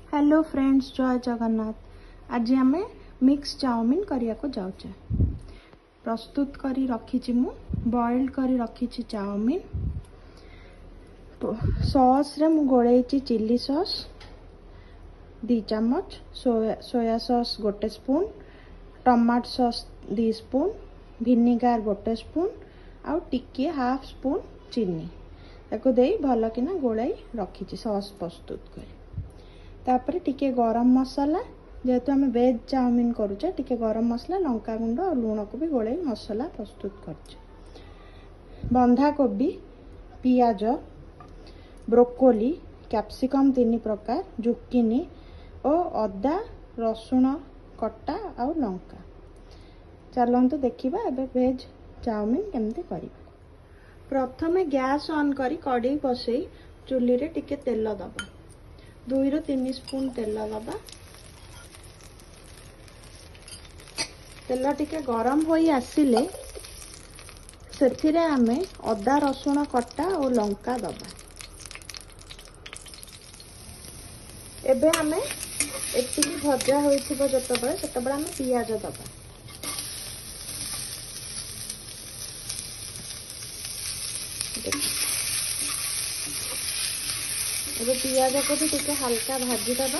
Hello friends, जय जगन्नाथ। आज आम मिक्स चाउमिन करिया को जाउचे। प्रस्तुत करी रखी मु बॉइल्ड करी रखी चाउमिन। सॉस रे मु गोळेची चिल्ली सॉस 2 चम्मच, soya sauce 1 spoon, tomato sauce 2 spoon, vinegar 1 spoon आउ टिके हाफ स्पून चीनी ताको दे भल किना गोलाई रखी सॉस प्रस्तुत करी। तापर टिके गरम मसला, जेहेतु आम वेज चाउमिन करुचे, टिके गरम मसला, लंका गुंड और लुण को भी गोलाई मसला प्रस्तुत कर। बंधा कोबी, पियाज, ब्रोकोली, कैप्सिकम 3 प्रकार, जुकिनी और अदा रसुण कटा और लंका। चलते देखा एबे वेज चाउमिन केमती करिबा। प्रथमे गैस ऑन करी कढ़ी बसई चुली रे टिके तेल दबा। 2 ରୁ 3 स्पून तेल दबा। तेल टिके गरम होई आसिले सेथिरे आमे अदा रसुण कटा और लंका दबा। एबे आमे एतिकी भजा होइथिबो जतबे सेतबे आमे पियाज दबा। अब पियाज को भी टिके हल्का भाजी दबा।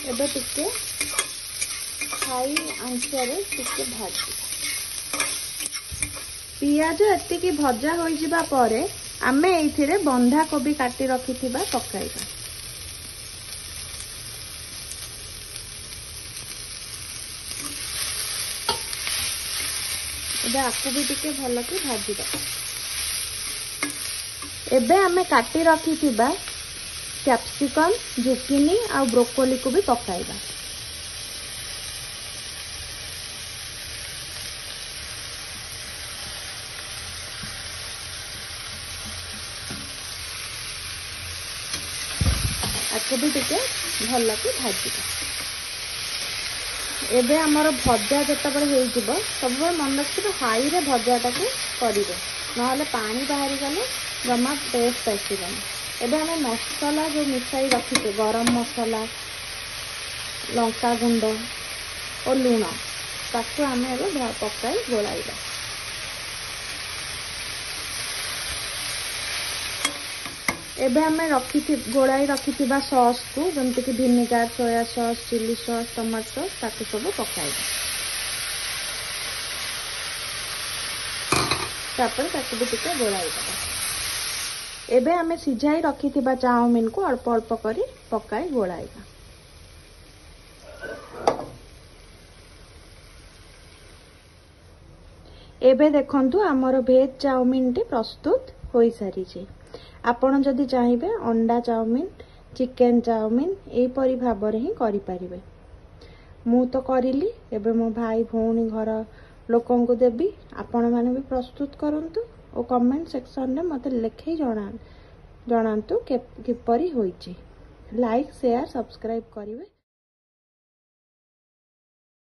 एबे टिके हाई आंचरे टिके भाजी। पियाज एतिकी भजा होई जिबा परे आमे एथिरे बंधा कोबी काटी रखिथिबा पकाइबा। एबे आकु भी टिके भल के भाजी दबा। एबे आमे काटी रखिथिबा कैप्सिकम, जुकिनी और ब्रोकोली को भी पकाइबा। आको भी टिके भल के भाजिबा। एबे हमर भजा जतबे होई जिवो सब मन रखिबो हाई रे भजाटा को करिवे, नहले पानी बाहरी गले जमा टेस्ट आसीबनी। एबे हमें मसला जो मिसाई रखिते गरम मसला, लंका गुंड और लुण ताको आमे एबे पकाई गोलाइबा। एबे हमें गोलाई रखिथिबा सॉस को जमते कि vinegar, soya sauce, chilli sauce, tomato sauce ताको सब पकाइबा। तापर ताको भी टिके गोलाइबा। एबे हमें सिझाई रखिथिबा चाउमिन को अल्प अल्प करी पकाई गोलाइबा। एबे देखंतु हमर वेज चाउमिन टी प्रस्तुत होई सारी छी। आपण जदि चाहिए अंडा चाउमिन, चिकेन चाउमिन एई परि भाबरे ही करि परिबे। मु तो करिली, एबे मो भाई भौणी घर लोकन को देबी। आपण माने भी प्रस्तुत करंतु और कमेंट सेक्शन रे मते लेखै जणांतु किपरि होईची। लाइक, शेयर, सब्सक्राइब करिवे।